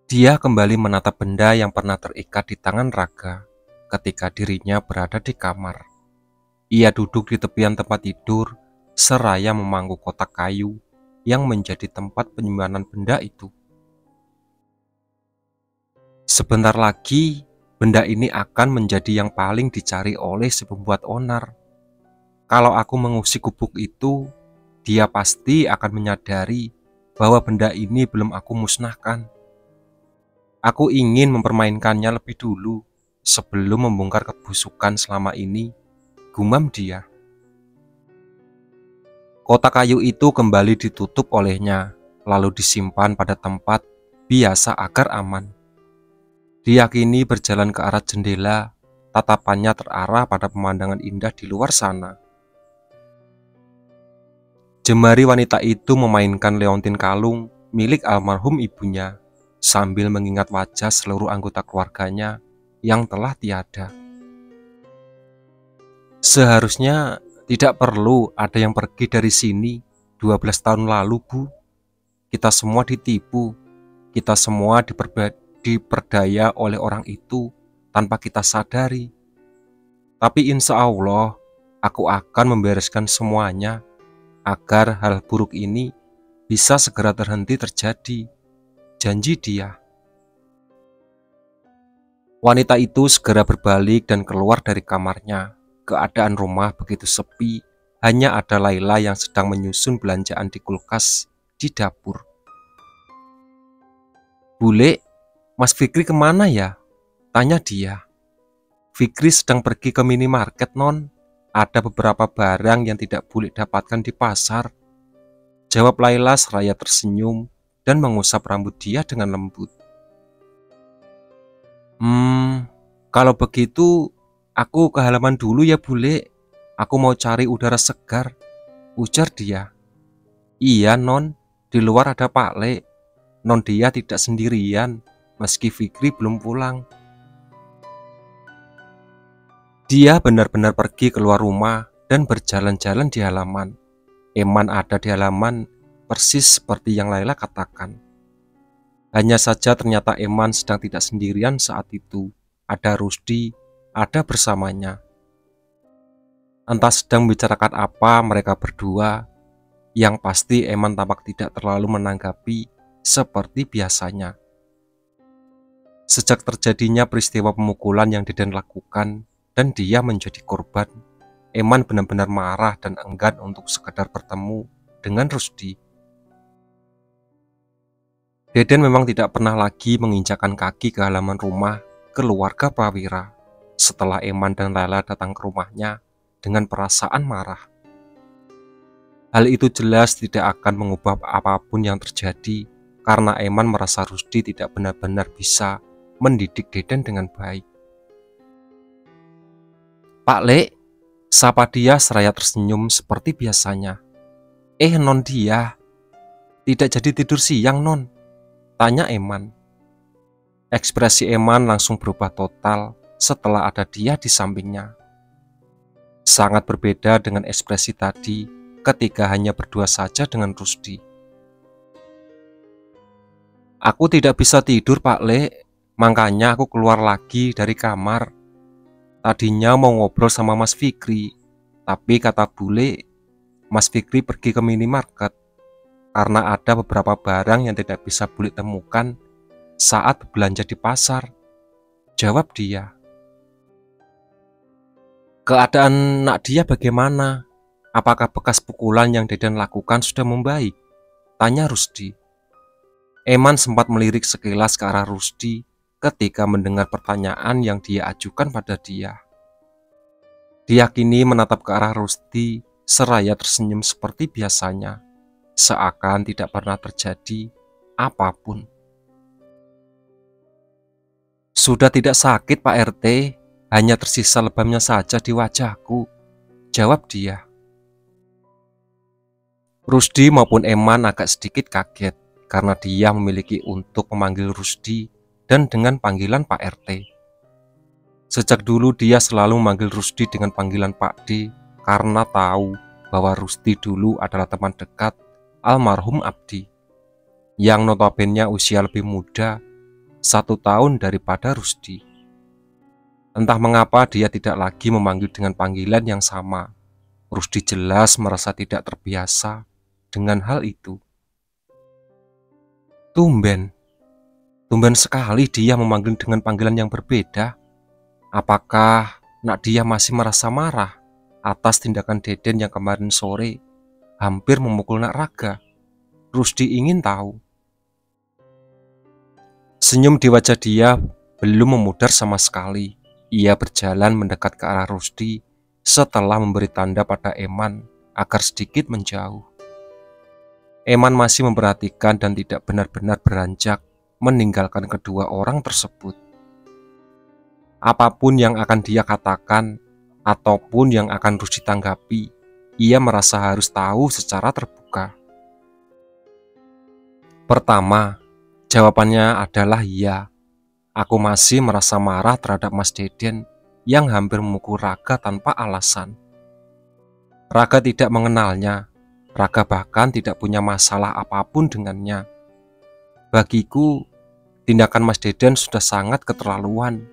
Dia kembali menatap benda yang pernah terikat di tangan Raga ketika dirinya berada di kamar. Ia duduk di tepian tempat tidur seraya memangku kotak kayu yang menjadi tempat penyimpanan benda itu. Sebentar lagi, benda ini akan menjadi yang paling dicari oleh si pembuat onar. Kalau aku mengusik gubuk itu, dia pasti akan menyadari bahwa benda ini belum aku musnahkan. Aku ingin mempermainkannya lebih dulu sebelum membongkar kebusukan selama ini, gumam dia. Kotak kayu itu kembali ditutup olehnya, lalu disimpan pada tempat biasa agar aman. Dia kini berjalan ke arah jendela, tatapannya terarah pada pemandangan indah di luar sana. Jemari wanita itu memainkan leontin kalung milik almarhum ibunya, sambil mengingat wajah seluruh anggota keluarganya yang telah tiada. Seharusnya tidak perlu ada yang pergi dari sini 12 tahun lalu, Bu. Kita semua ditipu, kita semua diperdaya oleh orang itu tanpa kita sadari. Tapi insya Allah, aku akan membereskan semuanya agar hal buruk ini bisa segera terhenti terjadi. Janji dia. Wanita itu segera berbalik dan keluar dari kamarnya. Keadaan rumah begitu sepi, hanya ada Laila yang sedang menyusun belanjaan di kulkas di dapur. "Bule, Mas Fikri kemana ya?" tanya dia. "Fikri sedang pergi ke minimarket, Non. Ada beberapa barang yang tidak boleh dapatkan di pasar," jawab Laila seraya tersenyum dan mengusap rambut dia dengan lembut. Kalau begitu aku ke halaman dulu ya, Bule. Aku mau cari udara segar," ujar dia. "Iya, Non. Di luar ada Pak Le. Non dia tidak sendirian, meski Fikri belum pulang." Dia benar-benar pergi keluar rumah dan berjalan-jalan di halaman. Eman ada di halaman, persis seperti yang Laila katakan. Hanya saja ternyata Eman sedang tidak sendirian saat itu. Ada Rusdi, ada bersamanya. Entah sedang membicarakan apa mereka berdua. Yang pasti Eman tampak tidak terlalu menanggapi seperti biasanya. Sejak terjadinya peristiwa pemukulan yang Deden lakukan dan dia menjadi korban, Eman benar-benar marah dan enggan untuk sekedar bertemu dengan Rusdi. Deden memang tidak pernah lagi menginjakkan kaki ke halaman rumah keluarga Prawira setelah Eman dan Laila datang ke rumahnya dengan perasaan marah. Hal itu jelas tidak akan mengubah apapun yang terjadi karena Eman merasa Rusdi tidak benar-benar bisa mendidik Deden dengan baik. "Pak Le," sapa dia seraya tersenyum seperti biasanya. Non dia, tidak jadi tidur siang, Non?" tanya Eman. Ekspresi Eman langsung berubah total setelah ada dia di sampingnya. Sangat berbeda dengan ekspresi tadi ketika hanya berdua saja dengan Rusdi. "Aku tidak bisa tidur, Pak Le. Makanya aku keluar lagi dari kamar. Tadinya mau ngobrol sama Mas Fikri, tapi kata Bule, Mas Fikri pergi ke minimarket karena ada beberapa barang yang tidak bisa Bule temukan saat belanja di pasar," jawab dia. "Keadaan nak dia bagaimana? Apakah bekas pukulan yang Deden lakukan sudah membaik?" tanya Rusdi. Eman sempat melirik sekilas ke arah Rusdi ketika mendengar pertanyaan yang dia ajukan pada dia. Dia kini menatap ke arah Rusdi seraya tersenyum seperti biasanya, seakan tidak pernah terjadi apapun. "Sudah tidak sakit, Pak RT, hanya tersisa lebamnya saja di wajahku," jawab dia. Rusdi maupun Eman agak sedikit kaget karena dia memiliki untuk memanggil Rusdi dan dengan panggilan Pak RT. Sejak dulu dia selalu memanggil Rusdi dengan panggilan Pak D karena tahu bahwa Rusdi dulu adalah teman dekat almarhum Abdi, yang notabene usia lebih muda 1 tahun daripada Rusdi. Entah mengapa dia tidak lagi memanggil dengan panggilan yang sama. Rusdi jelas merasa tidak terbiasa dengan hal itu. Tumben sekali dia memanggil dengan panggilan yang berbeda. Apakah nak dia masih merasa marah atas tindakan Deden yang kemarin sore hampir memukul Nak Raga? Rusdi ingin tahu. Senyum di wajah dia belum memudar sama sekali. Ia berjalan mendekat ke arah Rusdi setelah memberi tanda pada Eman agar sedikit menjauh. Eman masih memperhatikan dan tidak benar-benar beranjak meninggalkan kedua orang tersebut. Apapun yang akan dia katakan ataupun yang akan Rusdi tanggapi, ia merasa harus tahu secara terbuka. Pertama, jawabannya adalah iya. Aku masih merasa marah terhadap Mas Deden yang hampir memukul Raga tanpa alasan. Raga tidak mengenalnya. Raga bahkan tidak punya masalah apapun dengannya. Bagiku, tindakan Mas Deden sudah sangat keterlaluan.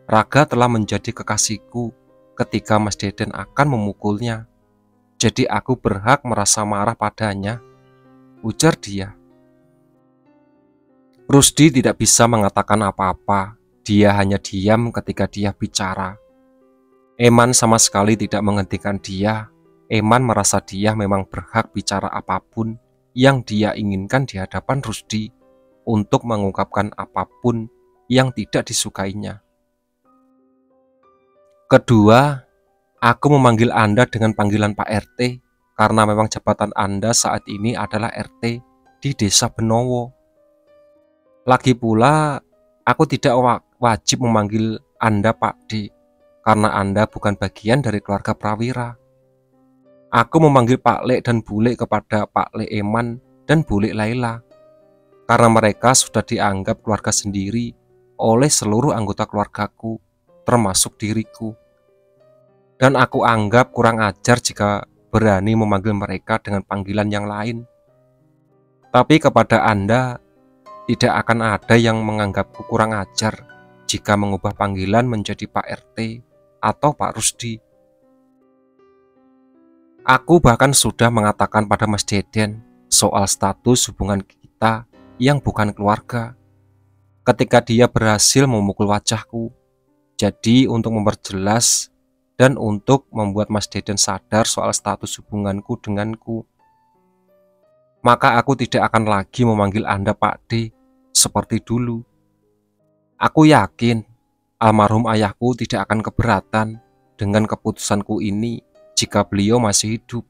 Raga telah menjadi kekasihku ketika Mas Deden akan memukulnya. Jadi aku berhak merasa marah padanya, ujar dia. Rusdi tidak bisa mengatakan apa-apa. Dia hanya diam ketika dia bicara. Eman sama sekali tidak menghentikan dia. Eman merasa dia memang berhak bicara apapun yang dia inginkan di hadapan Rusdi untuk mengungkapkan apapun yang tidak disukainya. Kedua, aku memanggil Anda dengan panggilan Pak RT karena memang jabatan Anda saat ini adalah RT di Desa Benowo. Lagi pula, aku tidak wajib memanggil Anda Pak D, karena Anda bukan bagian dari keluarga Prawira. Aku memanggil Pak Lek dan Bule kepada Pak Lek Eman dan Bule Laila, karena mereka sudah dianggap keluarga sendiri oleh seluruh anggota keluargaku, termasuk diriku. Dan aku anggap kurang ajar jika berani memanggil mereka dengan panggilan yang lain. Tapi kepada Anda, tidak akan ada yang menganggapku kurang ajar jika mengubah panggilan menjadi Pak RT atau Pak Rusdi. Aku bahkan sudah mengatakan pada Mas Deden soal status hubungan kita yang bukan keluarga ketika dia berhasil memukul wajahku. Jadi untuk memperjelas dan untuk membuat Mas Deden sadar soal status hubunganku denganku, maka aku tidak akan lagi memanggil Anda Pak D seperti dulu. Aku yakin almarhum ayahku tidak akan keberatan dengan keputusanku ini jika beliau masih hidup.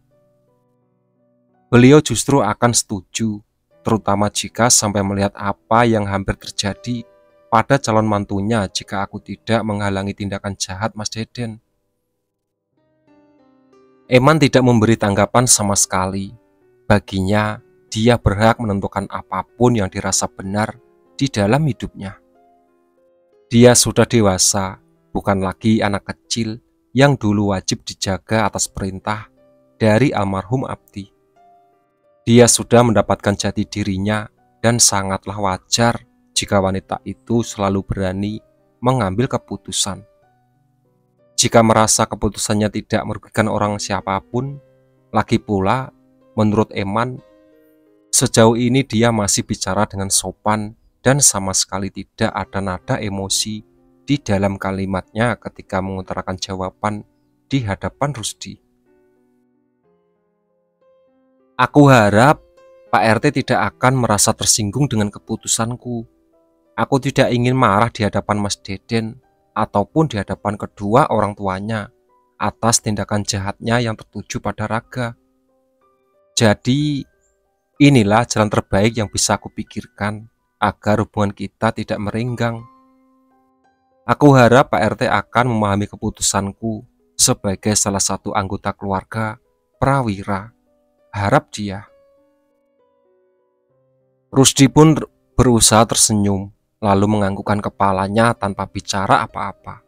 Beliau justru akan setuju, terutama jika sampai melihat apa yang hampir terjadi pada calon mantunya jika aku tidak menghalangi tindakan jahat Mas Deden. Eman tidak memberi tanggapan sama sekali. Baginya, dia berhak menentukan apapun yang dirasa benar di dalam hidupnya. Dia sudah dewasa, bukan lagi anak kecil yang dulu wajib dijaga atas perintah dari almarhum Abdi. Dia sudah mendapatkan jati dirinya dan sangatlah wajar jika wanita itu selalu berani mengambil keputusan. Jika merasa keputusannya tidak merugikan orang siapapun, lagi pula menurut Eman, sejauh ini dia masih bicara dengan sopan dan sama sekali tidak ada nada emosi di dalam kalimatnya ketika mengutarakan jawaban di hadapan Rusdi. Aku harap Pak RT tidak akan merasa tersinggung dengan keputusanku. Aku tidak ingin marah di hadapan Mas Deden ataupun di hadapan kedua orang tuanya atas tindakan jahatnya yang tertuju pada Raga. Jadi, inilah jalan terbaik yang bisa aku pikirkan agar hubungan kita tidak merenggang. Aku harap Pak RT akan memahami keputusanku sebagai salah satu anggota keluarga Prawira. Harap dia. Rusdi pun berusaha tersenyum, lalu menganggukkan kepalanya tanpa bicara apa-apa.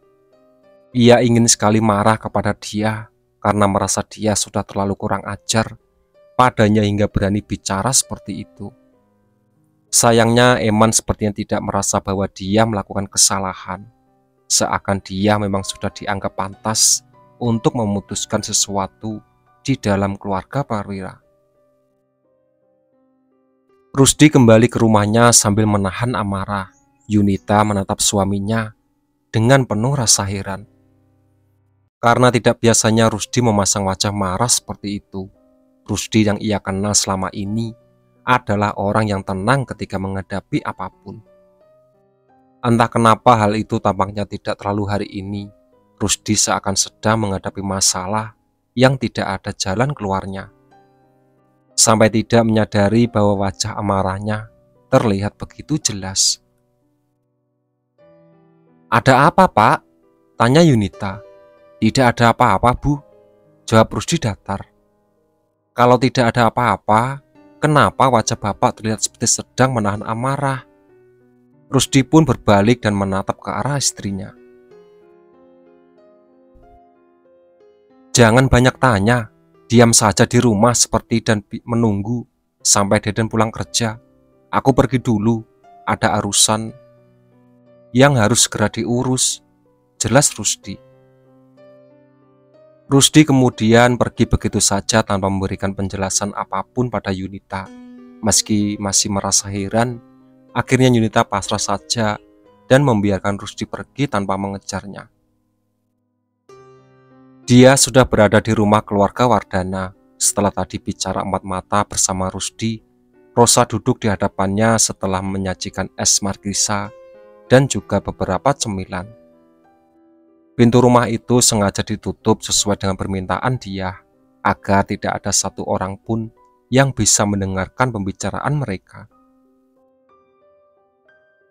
Ia ingin sekali marah kepada dia karena merasa dia sudah terlalu kurang ajar padanya hingga berani bicara seperti itu. Sayangnya Eman sepertinya tidak merasa bahwa dia melakukan kesalahan, seakan dia memang sudah dianggap pantas untuk memutuskan sesuatu di dalam keluarga Prawira. Rusdi kembali ke rumahnya sambil menahan amarah. Yunita menatap suaminya dengan penuh rasa heran. Karena tidak biasanya Rusdi memasang wajah marah seperti itu. Rusdi yang ia kenal selama ini adalah orang yang tenang ketika menghadapi apapun. Entah kenapa hal itu tampaknya tidak terlalu hari ini. Rusdi seakan sedang menghadapi masalah yang tidak ada jalan keluarnya. Sampai tidak menyadari bahwa wajah amarahnya terlihat begitu jelas. "Ada apa, Pak?" tanya Yunita. "Tidak ada apa-apa, Bu," jawab Rusdi datar. "Kalau tidak ada apa-apa, kenapa wajah Bapak terlihat seperti sedang menahan amarah?" Rusdi pun berbalik dan menatap ke arah istrinya. "Jangan banyak tanya, diam saja di rumah seperti dan menunggu sampai Deden pulang kerja. Aku pergi dulu, ada urusan yang harus segera diurus," jelas Rusdi. Rusdi kemudian pergi begitu saja tanpa memberikan penjelasan apapun pada Yunita. Meski masih merasa heran, akhirnya Yunita pasrah saja dan membiarkan Rusdi pergi tanpa mengejarnya. Dia sudah berada di rumah keluarga Wardana. Setelah tadi bicara empat mata bersama Rusdi, Rosa duduk di hadapannya setelah menyajikan es markisa dan juga beberapa cemilan. Pintu rumah itu sengaja ditutup sesuai dengan permintaan dia, agar tidak ada satu orang pun yang bisa mendengarkan pembicaraan mereka.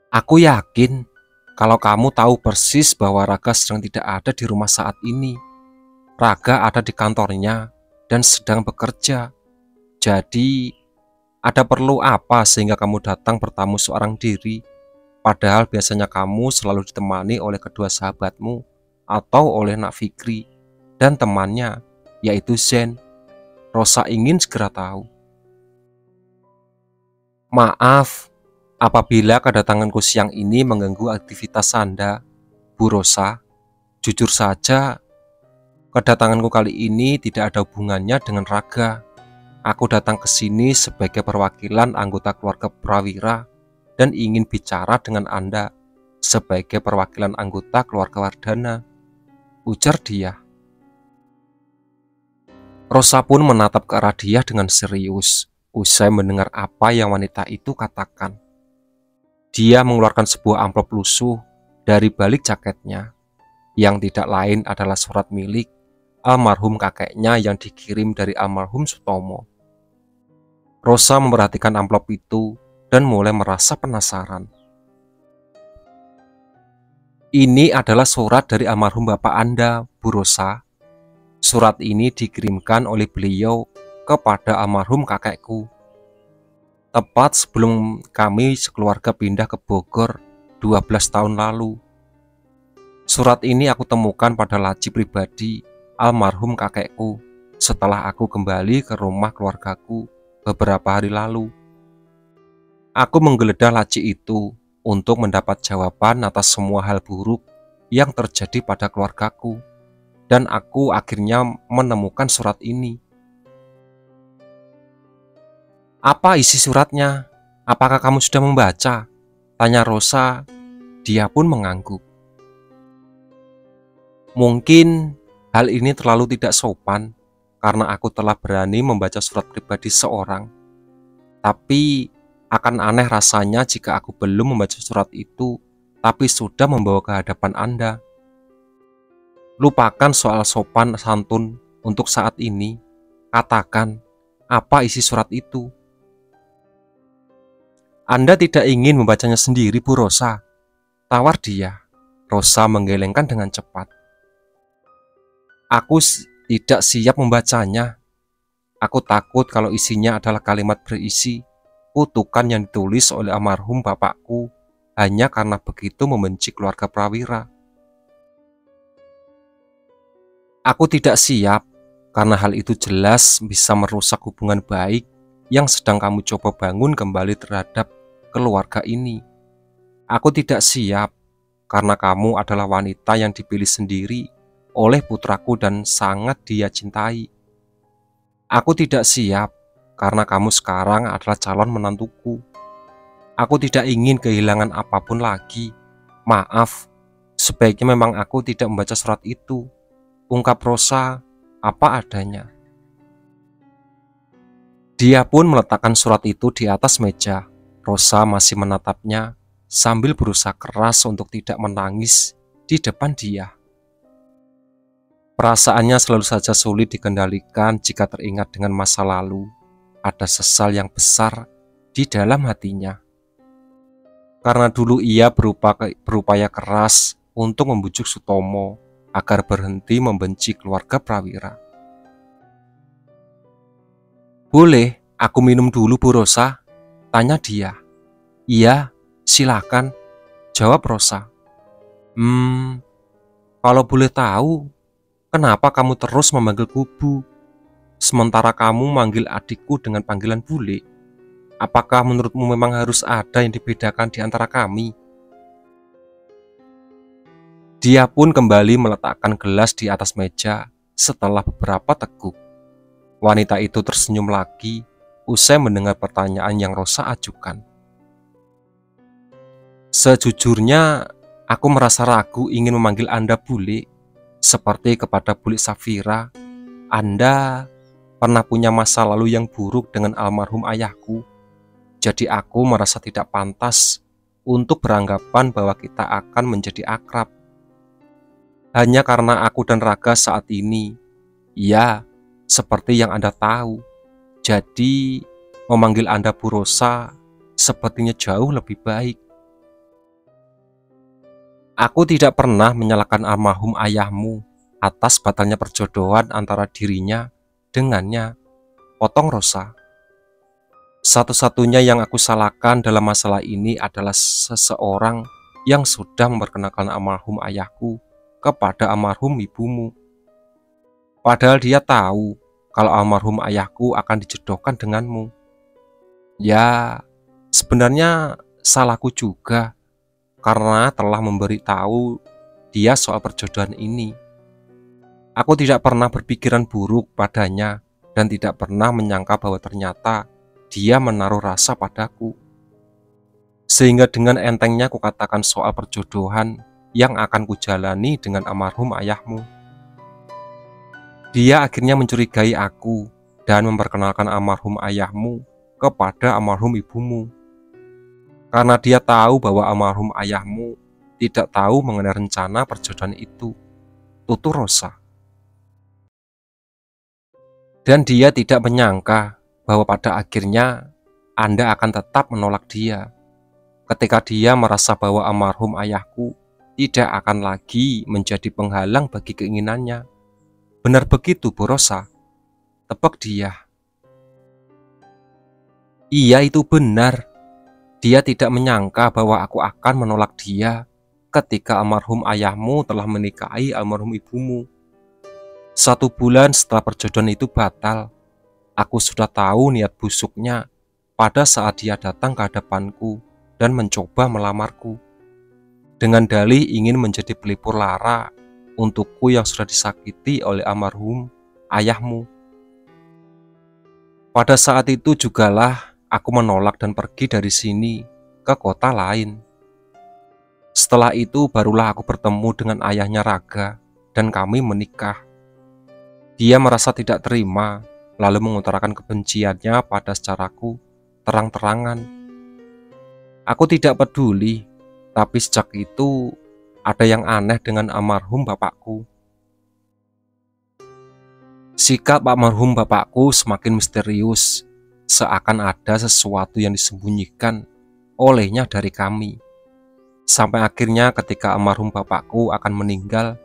"Aku yakin kalau kamu tahu persis bahwa Raga sedang tidak ada di rumah saat ini. Raga ada di kantornya dan sedang bekerja. Jadi, ada perlu apa sehingga kamu datang bertamu seorang diri, padahal biasanya kamu selalu ditemani oleh kedua sahabatmu atau oleh Nak Fikri dan temannya, yaitu Zen?" Rosa ingin segera tahu. "Maaf, apabila kedatanganku siang ini mengganggu aktivitas Anda, Bu Rosa. Jujur saja, kedatanganku kali ini tidak ada hubungannya dengan Raga. Aku datang ke sini sebagai perwakilan anggota keluarga Prawira dan ingin bicara dengan Anda sebagai perwakilan anggota keluarga Wardana," ujar dia. Rosa pun menatap ke arah dia dengan serius, usai mendengar apa yang wanita itu katakan. Dia mengeluarkan sebuah amplop lusuh dari balik jaketnya, yang tidak lain adalah surat milik almarhum kakeknya yang dikirim dari almarhum Sutomo. Rosa memperhatikan amplop itu dan mulai merasa penasaran. "Ini adalah surat dari almarhum bapak Anda, Bu Rosa. Surat ini dikirimkan oleh beliau kepada almarhum kakekku, tepat sebelum kami sekeluarga pindah ke Bogor 12 tahun lalu. Surat ini aku temukan pada laci pribadi almarhum kakekku setelah aku kembali ke rumah keluargaku beberapa hari lalu. Aku menggeledah laci itu untuk mendapat jawaban atas semua hal buruk yang terjadi pada keluargaku, dan aku akhirnya menemukan surat ini." "Apa isi suratnya? Apakah kamu sudah membaca?" tanya Rosa. Dia pun mengangguk. "Mungkin hal ini terlalu tidak sopan karena aku telah berani membaca surat pribadi seorang. Tapi akan aneh rasanya jika aku belum membaca surat itu, tapi sudah membawa ke hadapan Anda. Lupakan soal sopan santun untuk saat ini. Katakan, apa isi surat itu?" "Anda tidak ingin membacanya sendiri, Bu Rosa?" tawar dia. Rosa menggelengkan dengan cepat. "Aku tidak siap membacanya. Aku takut kalau isinya adalah kalimat berisi kutukan yang ditulis oleh almarhum bapakku hanya karena begitu membenci keluarga Prawira. Aku tidak siap karena hal itu jelas bisa merusak hubungan baik yang sedang kamu coba bangun kembali terhadap keluarga ini. Aku tidak siap karena kamu adalah wanita yang dipilih sendiri oleh putraku dan sangat dia cintai. Aku tidak siap karena kamu sekarang adalah calon menantuku. Aku tidak ingin kehilangan apapun lagi. Maaf, sebaiknya memang aku tidak membaca surat itu. Ungkap Rosa apa adanya. Dia pun meletakkan surat itu di atas meja. Rosa masih menatapnya sambil berusaha keras untuk tidak menangis di depan dia. Perasaannya selalu saja sulit dikendalikan jika teringat dengan masa lalu. Ada sesal yang besar di dalam hatinya. Karena dulu ia berupaya keras untuk membujuk Sutomo agar berhenti membenci keluarga Prawira. "Boleh aku minum dulu, Bu Rosa?" tanya dia. "Iya, silakan," jawab Rosa. Kalau boleh tahu, kenapa kamu terus memanggilku Bu, sementara kamu manggil adikku dengan panggilan Bule? Apakah menurutmu memang harus ada yang dibedakan di antara kami?" Dia pun kembali meletakkan gelas di atas meja setelah beberapa teguk. Wanita itu tersenyum lagi usai mendengar pertanyaan yang Rosa ajukan. "Sejujurnya, aku merasa ragu ingin memanggil Anda Bule, seperti kepada Bule Safira. Anda pernah punya masa lalu yang buruk dengan almarhum ayahku. Jadi aku merasa tidak pantas untuk beranggapan bahwa kita akan menjadi akrab. Hanya karena aku dan Raga saat ini, ya, seperti yang Anda tahu. Jadi memanggil Anda Bu Rosa sepertinya jauh lebih baik." "Aku tidak pernah menyalahkan almarhum ayahmu atas batalnya perjodohan antara dirinya dengannya," potong Rosa. "Satu-satunya yang aku salahkan dalam masalah ini adalah seseorang yang sudah memperkenalkan almarhum ayahku kepada almarhum ibumu. Padahal dia tahu kalau almarhum ayahku akan dijodohkan denganmu. Ya, sebenarnya salahku juga karena telah memberitahu dia soal perjodohan ini. Aku tidak pernah berpikiran buruk padanya dan tidak pernah menyangka bahwa ternyata dia menaruh rasa padaku. Sehingga dengan entengnya kukatakan soal perjodohan yang akan kujalani dengan almarhum ayahmu. Dia akhirnya mencurigai aku dan memperkenalkan almarhum ayahmu kepada almarhum ibumu. Karena dia tahu bahwa almarhum ayahmu tidak tahu mengenai rencana perjodohan itu," tutur Rosa. "Dan dia tidak menyangka bahwa pada akhirnya Anda akan tetap menolak dia ketika dia merasa bahwa almarhum ayahku tidak akan lagi menjadi penghalang bagi keinginannya. Benar begitu, Bu Rosa?" tepuk dia. "Iya, itu benar. Dia tidak menyangka bahwa aku akan menolak dia ketika almarhum ayahmu telah menikahi almarhum ibumu. 1 bulan setelah perjodohan itu batal, aku sudah tahu niat busuknya pada saat dia datang ke hadapanku dan mencoba melamarku. Dengan dalih ingin menjadi pelipur lara untukku yang sudah disakiti oleh almarhum ayahmu. Pada saat itu jugalah aku menolak dan pergi dari sini ke kota lain. Setelah itu barulah aku bertemu dengan ayahnya Raga dan kami menikah. Dia merasa tidak terima lalu mengutarakan kebenciannya pada secaraku terang-terangan. Aku tidak peduli, tapi sejak itu ada yang aneh dengan almarhum bapakku. Sikap almarhum bapakku semakin misterius, seakan ada sesuatu yang disembunyikan olehnya dari kami. Sampai akhirnya ketika almarhum bapakku akan meninggal,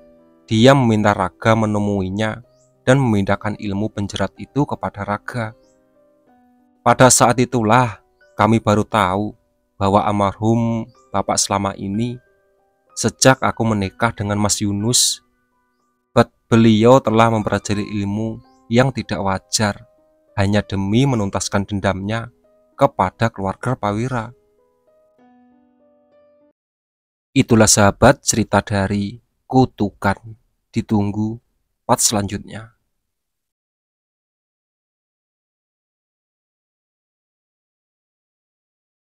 dia meminta Raga menemuinya dan memindahkan ilmu penjerat itu kepada Raga. Pada saat itulah kami baru tahu bahwa almarhum bapak selama ini, sejak aku menikah dengan Mas Yunus, beliau telah mempelajari ilmu yang tidak wajar hanya demi menuntaskan dendamnya kepada keluarga Prawira. Itulah sahabat cerita dari Kutukan. Ditunggu part selanjutnya.